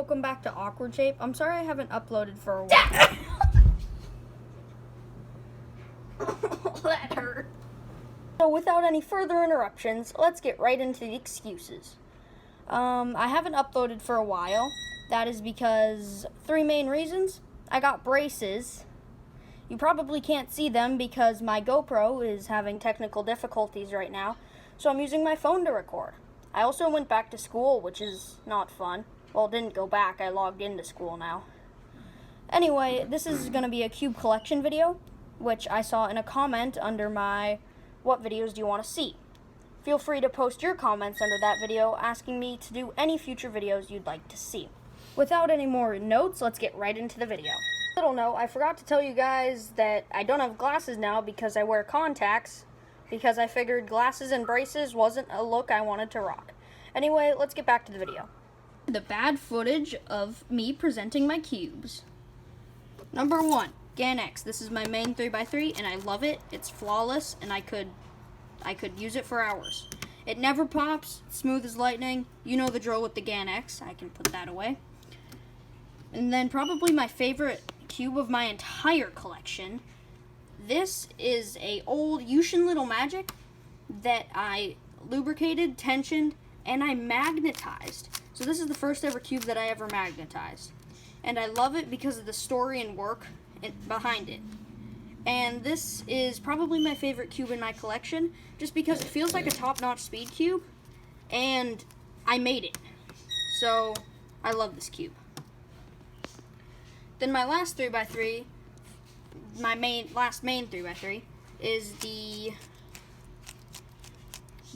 welcome back to Awkward Shape. I'm sorry I haven't uploaded for a while. That hurt. So without any further interruptions, let's get right into the excuses. I haven't uploaded for a while. That is because 3 main reasons. I got braces. You probably can't see them because my GoPro is having technical difficulties right now, so I'm using my phone to record. I also went back to school, which is not fun. Well, didn't go back, I logged into school now. Anyway, this is going to be a cube collection video, which I saw in a comment under my "What videos do you want to see?" Feel free to post your comments under that video, asking me to do any future videos you'd like to see. Without any more notes, let's get right into the video. Little note, I forgot to tell you guys that I don't have glasses now because I wear contacts, because I figured glasses and braces wasn't a look I wanted to rock. Anyway, let's get back to the video. The bad footage of me presenting my cubes. Number 1, GAN-X. This is my main 3x3 and I love it. It's flawless and I could use it for hours. It never pops, smooth as lightning. You know the drill with the GAN-X. I can put that away. And then probably my favorite cube of my entire collection. This is a old Yushin Little Magic that I lubricated, tensioned, and I magnetized. So this is the first ever cube that I ever magnetized. And I love it because of the story and work behind it. And this is probably my favorite cube in my collection, just because it feels like a top-notch speed cube, and I made it. So I love this cube. Then my last 3x3, last main 3x3, is the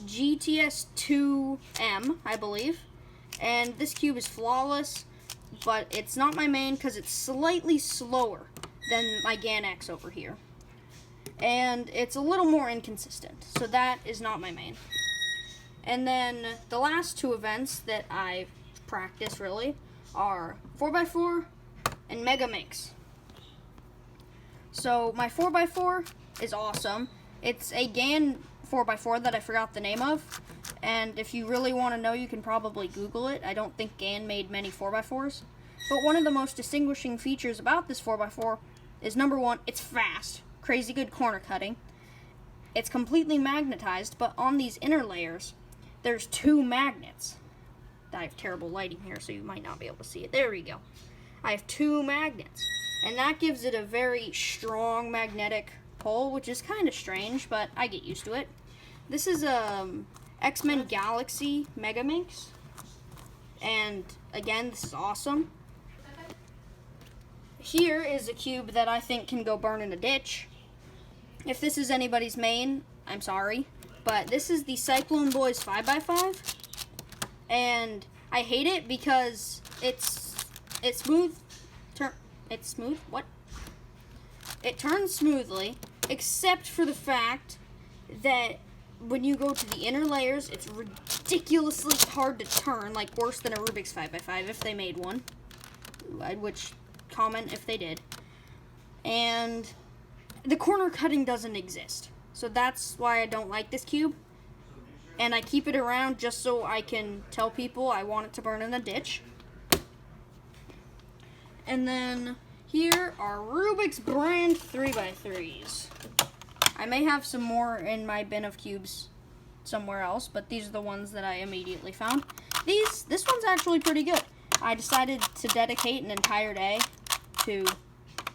GTS2M, I believe. And this cube is flawless, but it's not my main because it's slightly slower than my GAN-X over here. And it's a little more inconsistent, so that is not my main. And then the last 2 events that I practice really are 4x4 and Mega Minx. So my 4x4 is awesome. It's a GAN 4x4 that I forgot the name of, and if you really want to know, you can probably Google it. I don't think GAN made many 4x4s, but one of the most distinguishing features about this 4x4 is number 1, it's fast, crazy good corner cutting. It's completely magnetized, but on these inner layers, there's 2 magnets. I have terrible lighting here, so you might not be able to see it. There we go. I have 2 magnets, and that gives it a very strong magnetic pull, which is kind of strange, but I get used to it. This is X-Men Galaxy Mega Minx, and again, this is awesome. Here is a cube that I think can go burn in a ditch. If this is anybody's main, I'm sorry, but this is the Cyclone Boys 5x5, and I hate it because it's smooth. It's smooth? What? It turns smoothly, except for the fact that when you go to the inner layers, it's ridiculously hard to turn, like worse than a Rubik's 5x5 if they made one. Which, comment if they did. And the corner cutting doesn't exist. So that's why I don't like this cube. And I keep it around just so I can tell people I want it to burn in the ditch. And then here are Rubik's brand 3x3s. I may have some more in my bin of cubes somewhere else, but these are the ones that I immediately found. This one's actually pretty good. I decided to dedicate an entire day to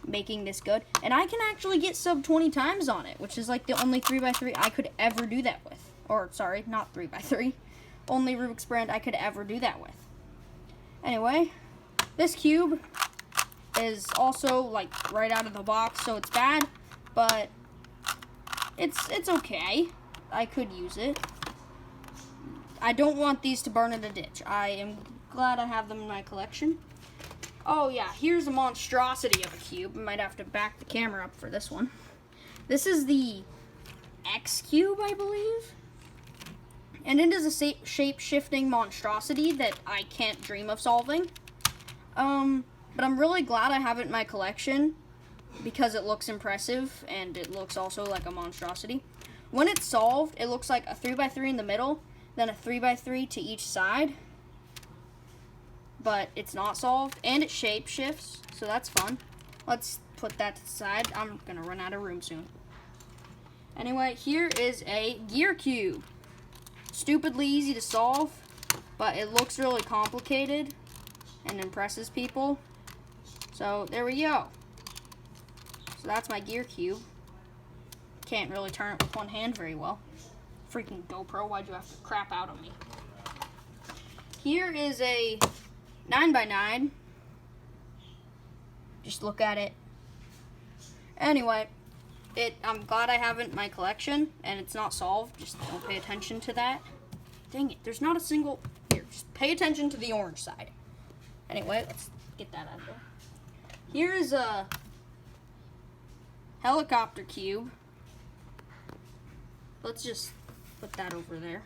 making this good, and I can actually get sub 20 times on it, which is like the only 3x3 I could ever do that with. Or, sorry, not 3x3. Only Rubik's brand I could ever do that with. Anyway, this cube is also like right out of the box, so it's bad, but it's okay. I could use it. I don't want these to burn in the ditch. I am glad I have them in my collection. Oh yeah, here's a monstrosity of a cube. I might have to back the camera up for this one. This is the X cube, I believe. And it is a shape-shifting monstrosity that I can't dream of solving. But I'm really glad I have it in my collection because it looks impressive and it looks also like a monstrosity. When it's solved, it looks like a 3x3 in the middle, then a 3x3 to each side. but it's not solved, and it shape shifts, so that's fun. Let's put that to the side. I'm gonna run out of room soon. Anyway, here is a gear cube. Stupidly easy to solve, but it looks really complicated and impresses people. So there we go. So that's my gear cube. Can't really turn it with one hand very well. Freaking GoPro, why'd you have to crap out on me? Here is a 9x9. Just look at it. Anyway, I'm glad I have it in my collection, and it's not solved. Just don't pay attention to that. Dang it, there's not a single... Here, just pay attention to the orange side. Anyway, let's get that out of there. Here is a helicopter cube. Let's just put that over there.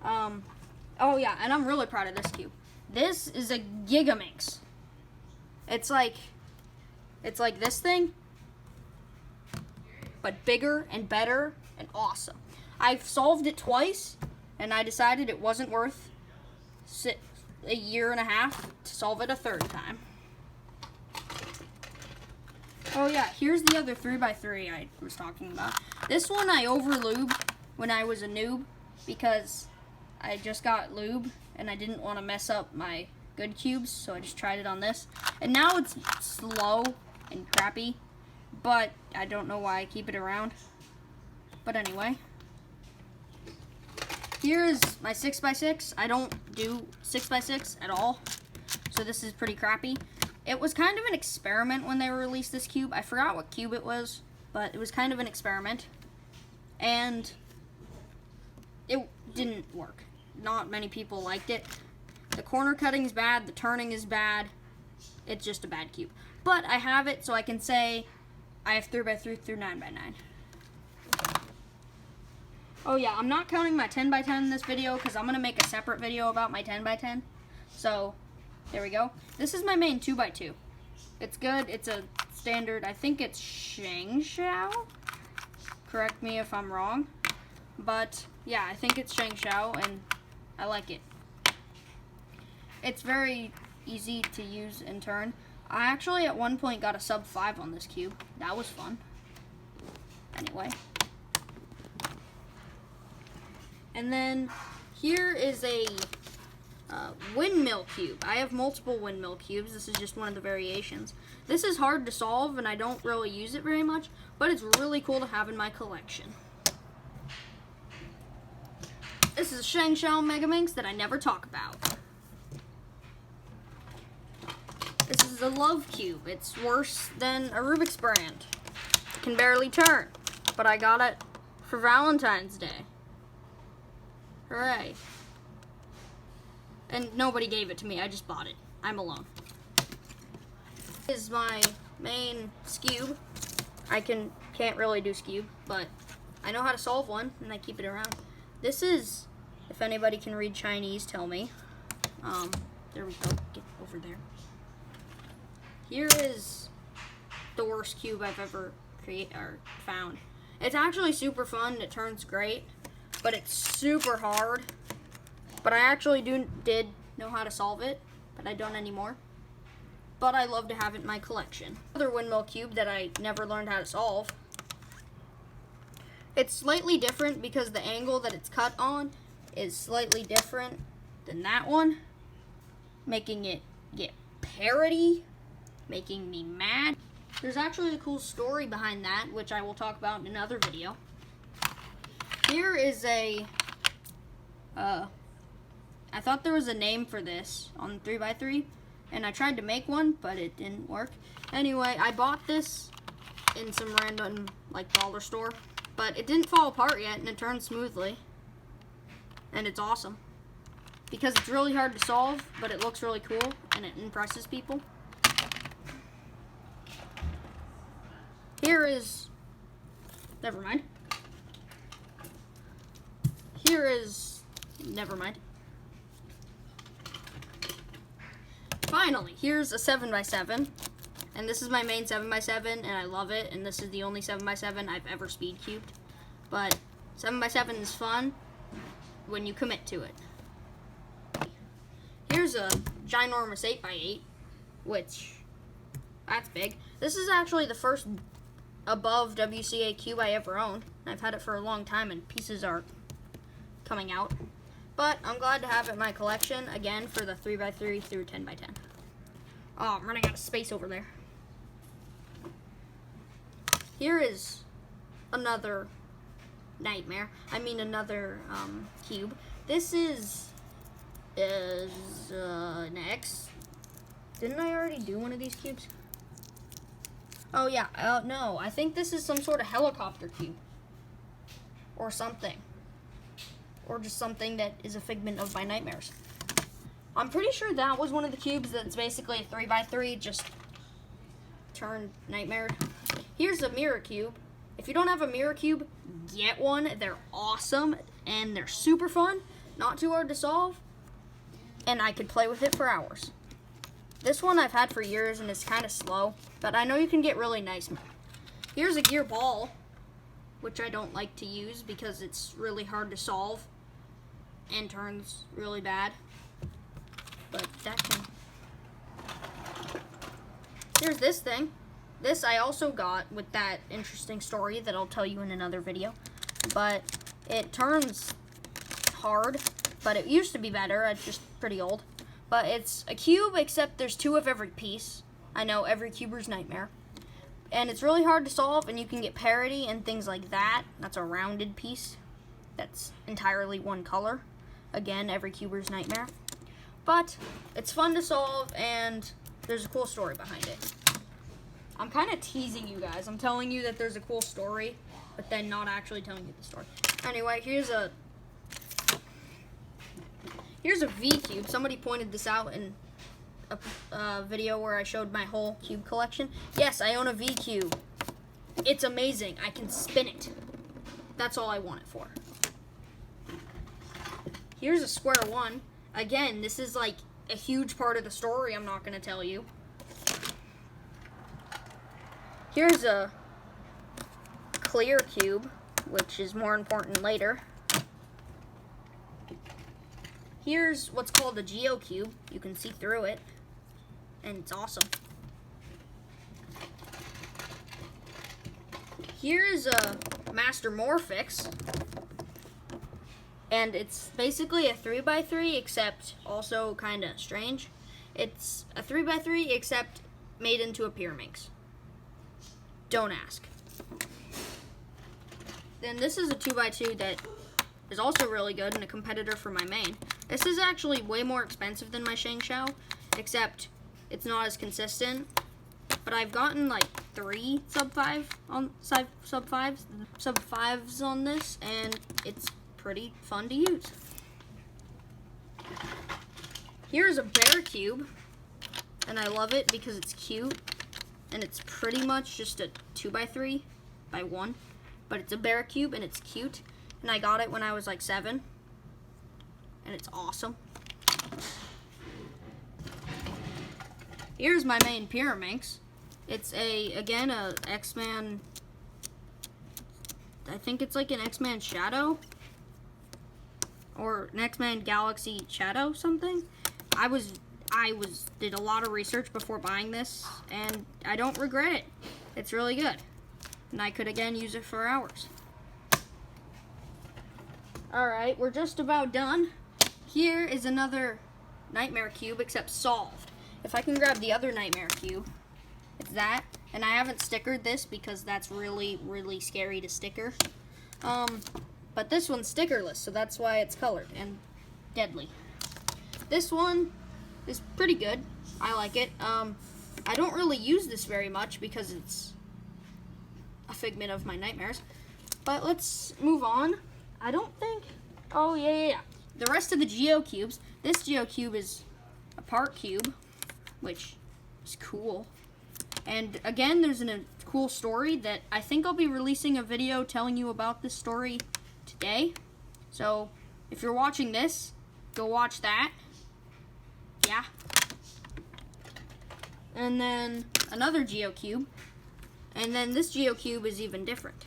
Oh yeah, and I'm really proud of this cube. This is a Gigaminx. It's like this thing, but bigger and better and awesome. I've solved it twice, and I decided it wasn't worth a year and a half to solve it a third time. Oh yeah, here's the other 3x3 I was talking about. This one I over-lubed when I was a noob because I just got lube and I didn't want to mess up my good cubes, so I just tried it on this. And now it's slow and crappy, but I don't know why I keep it around. But anyway, here is my 6x6. I don't do 6x6 at all, so this is pretty crappy. It was kind of an experiment when they released this cube. I forgot what cube it was, but it was kind of an experiment. And it didn't work. Not many people liked it. The corner cutting is bad, the turning is bad. It's just a bad cube. But I have it, so I can say I have 3x3 through 9x9. Oh yeah, I'm not counting my 10x10 in this video because I'm going to make a separate video about my 10x10. So, there we go. This is my main 2x2. It's good. It's a standard, I think it's Shangshao. Correct me if I'm wrong. But, yeah, I think it's Shangshao, and I like it. It's very easy to use and turn. I actually, at one point, got a sub 5 on this cube. That was fun. Anyway. And then, here is a windmill cube. I have multiple windmill cubes. This is just one of the variations. This is hard to solve, and I don't really use it very much, but it's really cool to have in my collection. This is a Shangshao Megaminx that I never talk about. This is a love cube. It's worse than a Rubik's brand. It can barely turn, but I got it for Valentine's Day. Hooray. And nobody gave it to me. I just bought it. I'm alone. This is my main Skube. I can't really do Skube, but I know how to solve one, and I keep it around. This is, if anybody can read Chinese, tell me. There we go. Get over there. Here is the worst cube I've ever found. It's actually super fun. It turns great, but it's super hard. But I actually did know how to solve it, but I don't anymore. But I love to have it in my collection. Another windmill cube that I never learned how to solve. It's slightly different because the angle that it's cut on is slightly different than that one, making it get parity, making me mad. There's actually a cool story behind that, which I will talk about in another video. Here is a I thought there was a name for this on 3x3, and I tried to make one, but it didn't work. Anyway, I bought this in some random, dollar store, but it didn't fall apart yet, and it turns smoothly, and it's awesome. Because it's really hard to solve, but it looks really cool, and it impresses people. Here is, never mind. Here is, never mind. Finally, here's a 7x7, and this is my main 7x7, and I love it, and this is the only 7x7 I've ever speed cubed. But 7x7 is fun when you commit to it. Here's here's a ginormous 8x8, which, that's big. This is actually the first above WCA cube I ever owned. I've had it for a long time and pieces are coming out. But I'm glad to have it in my collection, again, for the 3x3 through 10x10. Oh, I'm running out of space over there. Here is another nightmare. I mean another cube. This is next. Didn't I already do one of these cubes? Oh yeah, no. I think this is some sort of helicopter cube. Or something. Or just something that is a figment of my nightmares. I'm pretty sure that was one of the cubes that's basically a 3x3, just turned nightmare. Here's a mirror cube. If you don't have a mirror cube, get one. They're awesome, and they're super fun, not too hard to solve, and I could play with it for hours. This one I've had for years, and it's kind of slow, but I know you can get really nice. Here's a gear ball, which I don't like to use because it's really hard to solve and turns really bad. But that can... Here's this thing. This I also got with that interesting story that I'll tell you in another video. But it turns hard, but it used to be better. It's just pretty old. But it's a cube, except there's two of every piece. I know, every cuber's nightmare. And it's really hard to solve, and you can get parity and things like that. That's a rounded piece that's entirely one color. Again, every cuber's nightmare. But it's fun to solve, and there's a cool story behind it. I'm kind of teasing you guys. I'm telling you that there's a cool story, but then not actually telling you the story. Anyway, here's a V cube. Somebody pointed this out in a video where I showed my whole cube collection. Yes, I own a V cube. It's amazing. I can spin it. That's all I want it for. Here's a square one. Again, this is like a huge part of the story I'm not going to tell you. Here's a clear cube, which is more important later. Here's what's called a geocube. You can see through it, and it's awesome. Here's a Master Morphix, and it's basically a 3x3, except also kind of strange. It's a 3x3, except made into a Pyraminx. Don't ask. Then this is a 2x2 that is also really good and a competitor for my main. This is actually way more expensive than my Shang Xiao, except it's not as consistent. But I've gotten like 3 sub-5s on this, and it's pretty fun to use. Here's a bear cube, and I love it because it's cute, and it's pretty much just a 2x3 by 1, but it's a bear cube and it's cute, and I got it when I was like 7, and it's awesome. Here's my main Pyraminx. It's again a X-Man, I think it's like an X-Man Shadow, or an X-Man Galaxy Shadow something. I did a lot of research before buying this, and I don't regret it. It's really good, and I could again use it for hours. Alright, we're just about done. Here is another Nightmare Cube, except solved. If I can grab the other Nightmare Cube, it's that, and I haven't stickered this because that's really, really scary to sticker. But this one's stickerless, so that's why it's colored and deadly. This one is pretty good. I like it. I don't really use this very much because it's a figment of my nightmares. But let's move on. I don't think... Oh, yeah. The rest of the GeoCubes. This GeoCube is a part cube, which is cool. And again, there's a cool story that I think I'll be releasing a video telling you about this story today. So if you're watching this, go watch that. Yeah. And then another GeoCube. And then this GeoCube is even different.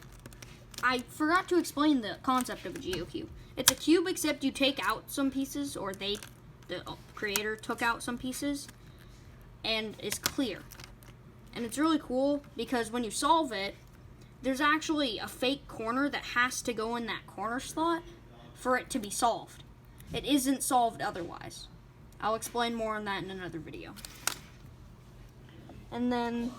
I forgot to explain the concept of a GeoCube. It's a cube, except you take out some pieces, or the creator took out some pieces and is clear. And it's really cool because when you solve it, there's actually a fake corner that has to go in that corner slot for it to be solved. It isn't solved otherwise. I'll explain more on that in another video. And then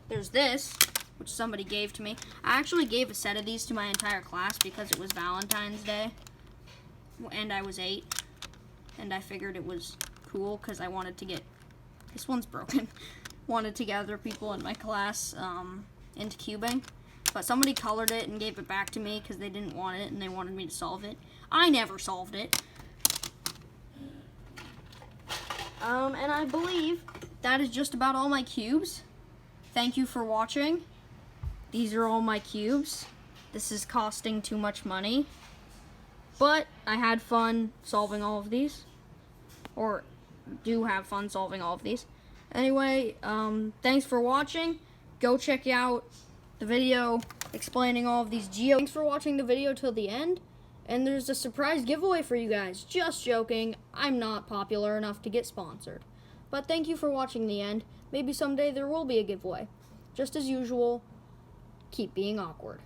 there's this, which somebody gave to me. I actually gave a set of these to my entire class because it was Valentine's Day, and I was 8, and I figured it was cool because I wanted to get, this one's broken, wanted to gather people in my class into cubing, but somebody colored it and gave it back to me because they didn't want it and they wanted me to solve it. I never solved it. And I believe that is just about all my cubes. Thank you for watching. These are all my cubes. This is costing too much money, but I had fun solving all of these, or do have fun solving all of these. Anyway, thanks for watching. Go check out the video explaining all of these Thanks for watching the video till the end, and there's a surprise giveaway for you guys. Just joking, I'm not popular enough to get sponsored. But thank you for watching the end. Maybe someday there will be a giveaway. Just as usual, keep being awkward.